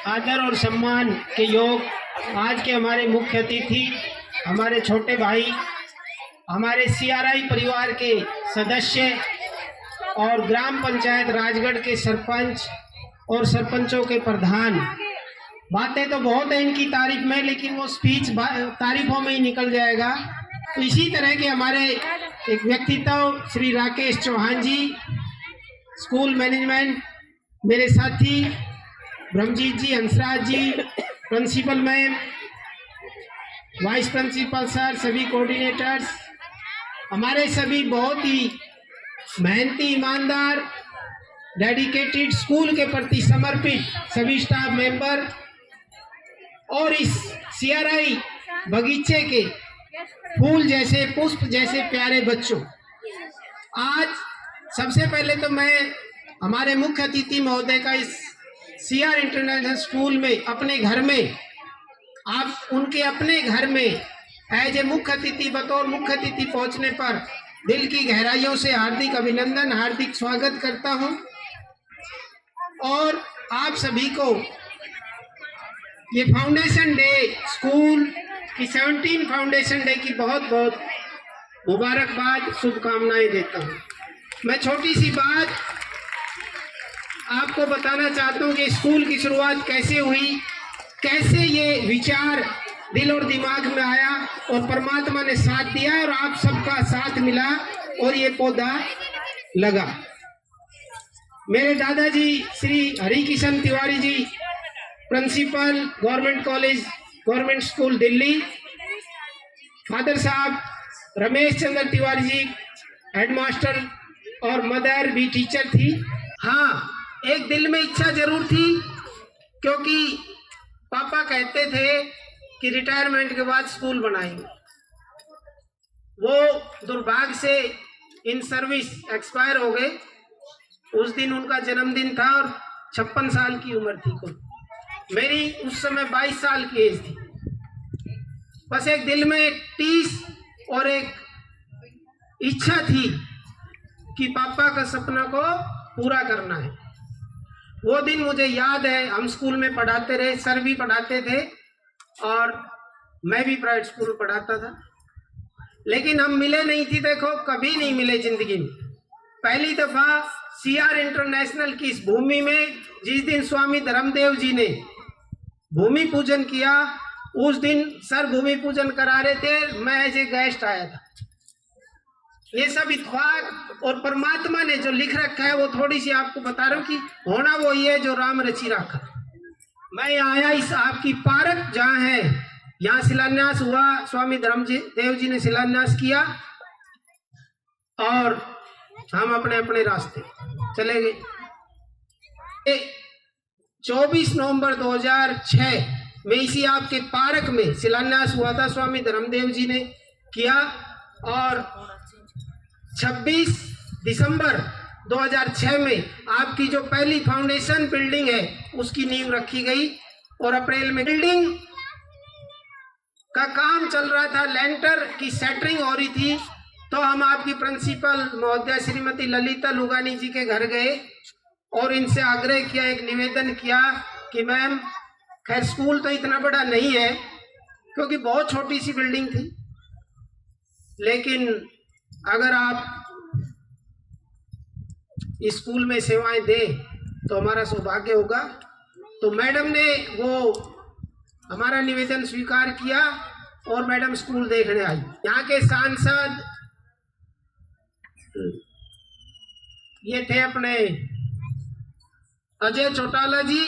आदर और सम्मान के योग आज के हमारे मुख्य अतिथि, हमारे छोटे भाई, हमारे सीआरआई परिवार के सदस्य और ग्राम पंचायत राजगढ़ के सरपंच और सरपंचों के प्रधान। बातें तो बहुत है इनकी तारीफ में, लेकिन वो स्पीच तारीफों में ही निकल जाएगा। तो इसी तरह के हमारे एक व्यक्तित्व श्री राकेश चौहान जी, स्कूल मैनेजमेंट, मेरे साथी Brahmjeet ji, Hansraj ji, principal ma'am, vice principal sir, सभी कोऑर्डिनेटर्स, हमारे सभी बहुत ही मेहनती, ईमानदार, डेडिकेटेड, स्कूल के प्रति समर्पित सभी स्टाफ मेंबर और इस सीआरआई बगीचे के फूल जैसे, पुष्प जैसे प्यारे बच्चों। आज सबसे पहले तो मैं हमारे मुख्य अतिथि महोदय का इस सीआर इंटरनेशनल स्कूल में, अपने घर में, आप उनके अपने घर में एज ए मुख्य अतिथि, बतौर मुख्य अतिथि पहुंचने पर दिल की गहराइयों से हार्दिक अभिनंदन, हार्दिक स्वागत करता हूं। और आप सभी को ये फाउंडेशन डे, स्कूल की 17 फाउंडेशन डे की बहुत बहुत मुबारकबाद, शुभकामनाएं देता हूं। मैं छोटी सी बात आपको बताना चाहता हूं कि स्कूल की शुरुआत कैसे हुई, कैसे ये विचार दिल और दिमाग में आया और परमात्मा ने साथ दिया और आप सबका साथ मिला और ये पौधा लगा। मेरे दादाजी Shri Harikishan Tiwari ji, principal, government college, government school Delhi. Father साहब रमेश चंद्र तिवारी जी, हेडमास्टर, और मदर भी टीचर थी। हाँ, एक दिल में इच्छा जरूर थी, क्योंकि पापा कहते थे कि रिटायरमेंट के बाद स्कूल बनाएंगे। वो दुर्भाग्य से इन सर्विस एक्सपायर हो गए। उस दिन उनका जन्मदिन था और 56 साल की उम्र थी कुल। मेरी उस समय 22 साल की एज थी। बस एक दिल में एक टीस और एक इच्छा थी कि पापा का सपना को पूरा करना है। वो दिन मुझे याद है, हम स्कूल में पढ़ाते रहे, सर भी पढ़ाते थे और मैं भी प्राइवेट स्कूल पढ़ाता था, लेकिन हम मिले नहीं थी। देखो, कभी नहीं मिले जिंदगी में। पहली दफा सीआर इंटरनेशनल की इस भूमि में जिस दिन स्वामी धर्मदेव जी ने भूमि पूजन किया, उस दिन सर भूमि पूजन करा रहे थे, मैं एज ए गेस्ट आया था। ये सब इत्तेफाक और परमात्मा ने जो लिख रखा है वो थोड़ी सी आपको बता रहा हूँ कि होना वो ये जो राम रची रखा। मैं यहाँ आया इस आपकी पार्क जहाँ है, यहाँ शिलान्यास हुआ, स्वामी धर्मदेव जी ने शिलान्यास किया और हम अपने अपने रास्ते चले गए। 24 नवंबर 2006 में इसी आपके पार्क में शिलान्यास हुआ था, स्वामी धर्मदेव जी ने किया, और 26 दिसंबर 2006 में आपकी जो पहली फाउंडेशन बिल्डिंग है उसकी नींव रखी गई। और अप्रैल में बिल्डिंग का काम चल रहा था, लेंटर की सेटरिंग हो रही थी, तो हम आपकी प्रिंसिपल महोदया श्रीमती ललिता लुगानी जी के घर गए और इनसे आग्रह किया, एक निवेदन किया कि मैम, खैर स्कूल तो इतना बड़ा नहीं है क्योंकि बहुत छोटी सी बिल्डिंग थी, लेकिन अगर आप इस स्कूल में सेवाएं दें तो हमारा सौभाग्य होगा। तो मैडम ने वो हमारा निवेदन स्वीकार किया और मैडम स्कूल देखने आई। यहाँ के सांसद ये थे अपने अजय चौटाला जी,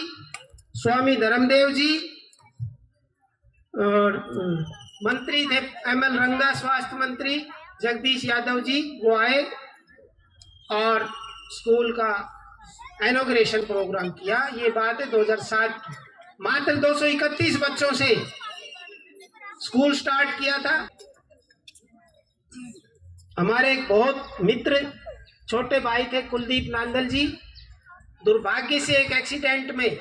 स्वामी धर्मदेव जी, और मंत्री थे एमएल रंगा, स्वास्थ्य मंत्री जगदीश यादव जी, वो आए और स्कूल का इनॉग्रेशन प्रोग्राम किया। ये बात है 2007 की। मात्र 231 बच्चों से स्कूल स्टार्ट किया था। हमारे एक बहुत मित्र छोटे भाई थे कुलदीप नांदल जी, दुर्भाग्य से एक एक्सीडेंट में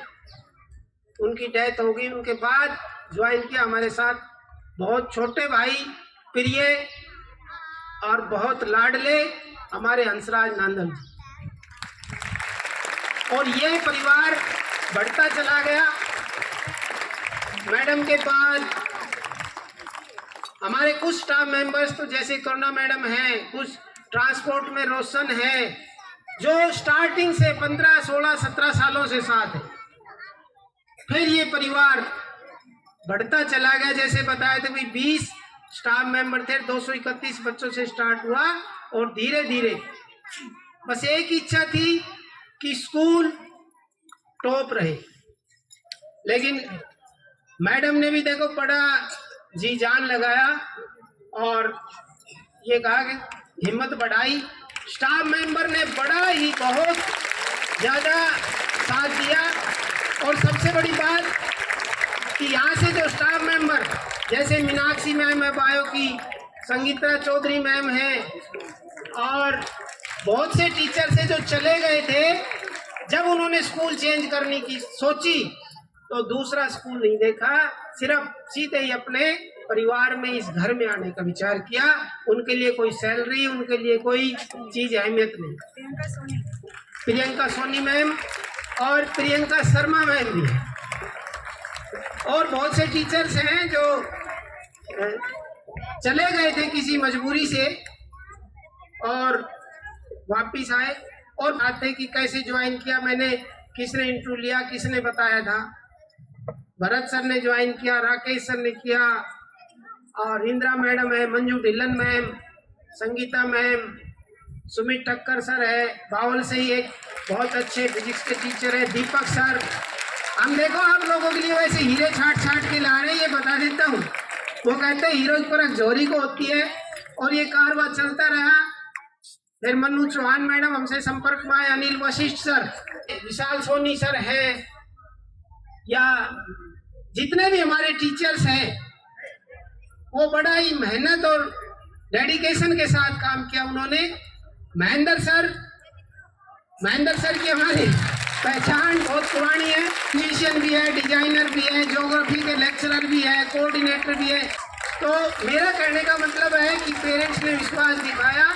उनकी डेथ हो गई। उनके बाद ज्वाइन किया हमारे साथ बहुत छोटे भाई, प्रिय और बहुत लाडले हमारे हंसराज नांदल जी। और ये परिवार बढ़ता चला गया। मैडम के बाद हमारे कुछ स्टाफ मेंबर्स तो जैसे करुणा मैडम हैं, कुछ ट्रांसपोर्ट में रोशन है, जो स्टार्टिंग से 15, 16, 17 सालों से साथ है। फिर ये परिवार बढ़ता चला गया, जैसे बताया था, 20 स्टाफ मेंबर थे, 231 बच्चों से स्टार्ट हुआ और धीरे धीरे बस एक इच्छा थी कि स्कूल टॉप रहे। लेकिन मैडम ने भी देखो बड़ा जी जान लगाया और ये कहा कि हिम्मत बढ़ाई। स्टाफ मेंबर ने बड़ा ही बहुत ज़्यादा साथ दिया। और सबसे बड़ी बात कि यहाँ से जो स्टाफ मेंबर जैसे मीनाक्षी मैम है बायो की, संगीता चौधरी मैम है और बहुत से टीचर से जो चले गए थे, जब उन्होंने स्कूल चेंज करने की सोची तो दूसरा स्कूल नहीं देखा, सिर्फ सीधे ही अपने परिवार में इस घर में आने का विचार किया। उनके लिए कोई सैलरी, उनके लिए कोई चीज अहमियत नहीं। प्रियंका सोनी मैम और प्रियंका शर्मा मैम भी है और बहुत से टीचर्स हैं जो चले गए थे किसी मजबूरी से और वापिस आए। और बात है कि कैसे ज्वाइन किया मैंने, किसने इंटरव्यू लिया, किसने बताया था। भरत सर ने ज्वाइन किया, राकेश सर ने किया और इंदिरा मैडम है, Manju Dhillon ma'am, Sangeeta ma'am, Sumit Thakkar sir है, बावल से ही एक बहुत अच्छे फिजिक्स के टीचर है, दीपक सर। हम देखो आप लोगों के लिए वैसे हीरे छाट छाट के ला रहे हैं, ये बता देता हूँ। वो कहते हैं हीरो की परख जोरी को होती है और ये कारवां चलता रहा। फिर मनु चौहान मैडम हमसे संपर्क में आए, अनिल वशिष्ठ सर, विशाल सोनी सर हैं, या जितने भी हमारे टीचर्स हैं वो बड़ा ही मेहनत और डेडिकेशन के साथ काम किया उन्होंने। महेंद्र सर की हमारी पहचान बहुत पुरानी है, म्यूजिशियन भी है, डिजाइनर भी है, ज्योग्राफी के लेक्चरर भी है, कोऑर्डिनेटर भी है। तो मेरा कहने का मतलब है कि पेरेंट्स ने विश्वास दिखाया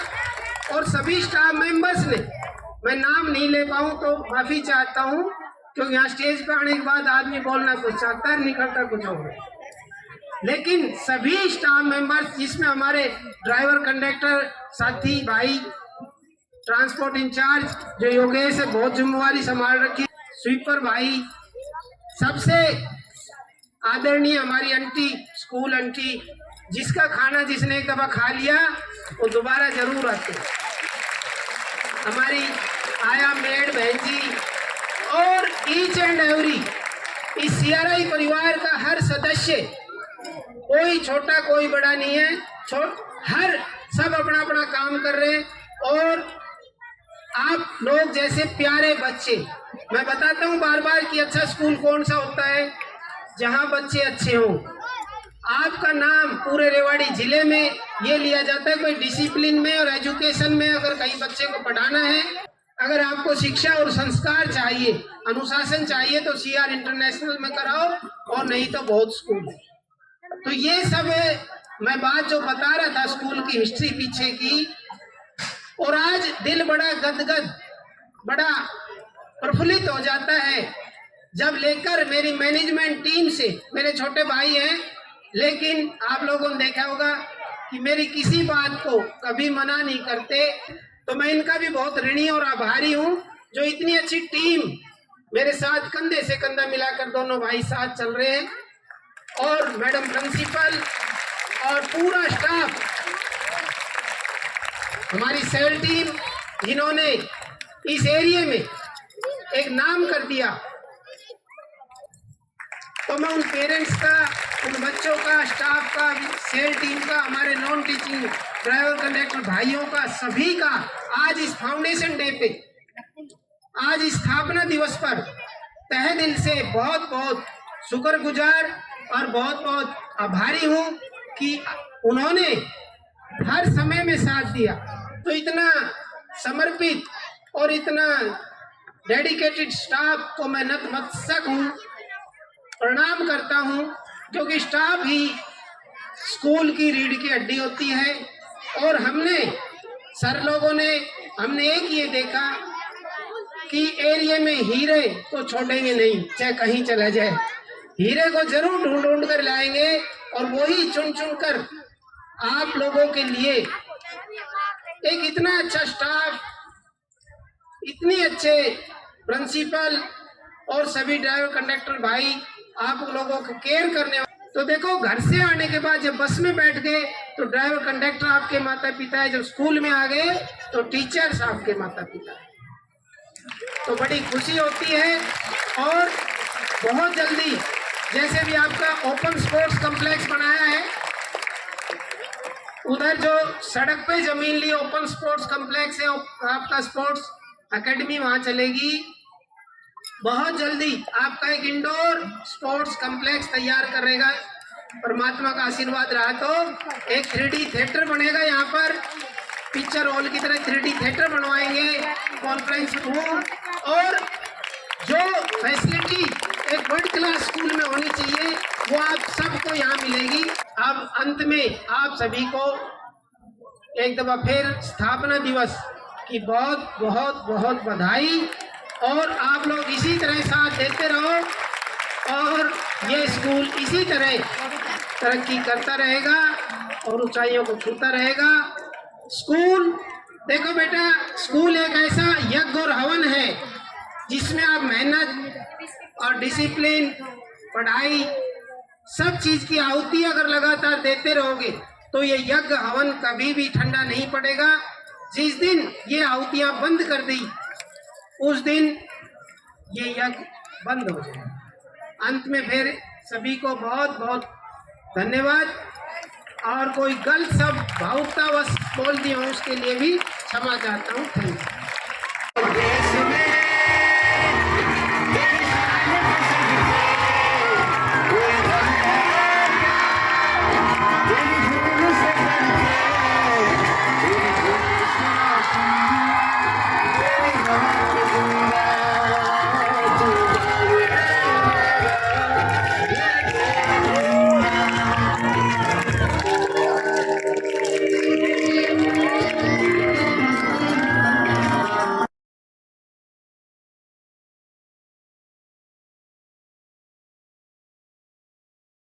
और सभी स्टाफ मेंबर्स ने, मैं नाम नहीं ले पाऊँ तो माफ़ी चाहता हूँ, क्योंकि यहाँ स्टेज पर आने के बाद आदमी बोलना कुछ चाहता है, निकलता कुछ और। लेकिन सभी स्टाफ मेंबर्स, जिसमें हमारे ड्राइवर कंडक्टर साथी भाई, ट्रांसपोर्ट इंचार्ज जो योगेश है, बहुत जिम्मेवारी संभाल रखी, स्वीपर भाई, सबसे आदरणीय हमारी आंटी, स्कूल आंटी, जिसका खाना जिसने एक दफा खा लिया वो दोबारा जरूर आते। हमारी आया मेड बहन जी और ईच एंड एवरी इस CRI परिवार का हर सदस्य, कोई छोटा कोई बड़ा नहीं है, हर सब अपना अपना काम कर रहे हैं। और आप लोग जैसे प्यारे बच्चे, मैं बताता हूँ बार बार कि अच्छा स्कूल कौन सा होता है जहाँ बच्चे अच्छे हों। आपका नाम पूरे रेवाड़ी जिले में ये लिया जाता है, कोई डिसिप्लिन में और एजुकेशन में अगर कहीं बच्चे को पढ़ाना है, अगर आपको शिक्षा और संस्कार चाहिए, अनुशासन चाहिए तो CR इंटरनेशनल में कराओ और नहीं तो बहुत स्कूल। तो ये सब मैं बात जो बता रहा था स्कूल की हिस्ट्री पीछे की, और आज दिल बड़ा गदगद, बड़ा प्रफुल्लित हो जाता है जब लेकर मेरी मैनेजमेंट टीम से, मेरे छोटे भाई हैं लेकिन आप लोगों ने देखा होगा कि मेरी किसी बात को कभी मना नहीं करते, तो मैं इनका भी बहुत ऋणी और आभारी हूँ जो इतनी अच्छी टीम मेरे साथ कंधे से कंधा मिलाकर दोनों भाई साथ चल रहे हैं। और मैडम प्रिंसिपल और पूरा स्टाफ, हमारी सेल टीम, जिन्होंने इस एरिया में एक नाम कर दिया, तो मैं उन पेरेंट्स का, उन बच्चों का, स्टाफ का, सेल टीम का, हमारे नॉन टीचिंग ड्राइवर कंडक्टर भाइयों का, सभी का आज इस फाउंडेशन डे पे, आज इस स्थापना दिवस पर तहे दिल से बहुत बहुत शुक्रगुजार और बहुत बहुत आभारी हूँ कि उन्होंने हर समय में साथ दिया। तो इतना समर्पित और इतना डेडिकेटेड स्टाफ को मैं नतमस्तक हूँ, प्रणाम करता हूँ, क्योंकि स्टाफ ही स्कूल की रीढ़ की हड्डी होती है। और हमने सर लोगों ने, हमने एक ये देखा कि एरिया में हीरे तो छोड़ेंगे नहीं, चाहे कहीं चला जाए। हीरे को जरूर ढूंढ ढूंढ कर लाएंगे और वही चुन चुन कर आप लोगों के लिए एक इतना अच्छा स्टाफ, इतने अच्छे प्रिंसिपल और सभी ड्राइवर कंडक्टर भाई आप लोगों को केयर करने वाले। तो देखो, घर से आने के बाद जब बस में बैठ गए तो ड्राइवर कंडक्टर आपके माता पिता है, जब स्कूल में आ गए तो टीचर्स आपके माता पिता है। तो बड़ी खुशी होती है। और बहुत जल्दी जैसे भी आपका ओपन स्पोर्ट्स कॉम्प्लेक्स बनाया है, उधर जो सड़क पे जमीन ली ओपन स्पोर्ट्स कॉम्प्लेक्स है, आपका स्पोर्ट्स एकेडमी वहां चलेगी। बहुत जल्दी आपका एक इंडोर स्पोर्ट्स कॉम्प्लेक्स तैयार करेगा, परमात्मा का आशीर्वाद रहा तो एक 3D थिएटर बनेगा। यहाँ पर पिक्चर हॉल की तरह 3D थिएटर बनवाएंगे, कॉन्फ्रेंस रूम, और जो फैसिलिटी एक वर्ल्ड क्लास स्कूल में होनी चाहिए वो आप सबको यहाँ मिलेगी। अब अंत में आप सभी को एक दफा फिर स्थापना दिवस की बहुत बहुत बहुत बधाई। और आप लोग इसी तरह साथ देते रहो और ये स्कूल इसी तरह तरक्की करता रहेगा और ऊंचाइयों को छूता रहेगा। स्कूल, देखो बेटा, स्कूल एक ऐसा यज्ञ और हवन है जिसमें आप मेहनत और डिसिप्लिन, पढ़ाई, सब चीज की आहुति अगर लगातार देते रहोगे तो ये यज्ञ हवन कभी भी ठंडा नहीं पड़ेगा। जिस दिन ये आहुतियां बंद कर दी उस दिन ये यज्ञ बंद हो जाएगा। अंत में फिर सभी को बहुत बहुत धन्यवाद। और कोई गलत शब्द भावुकतावश बोल दिया हूँ उसके लिए भी क्षमा चाहता हूँ। Thank you.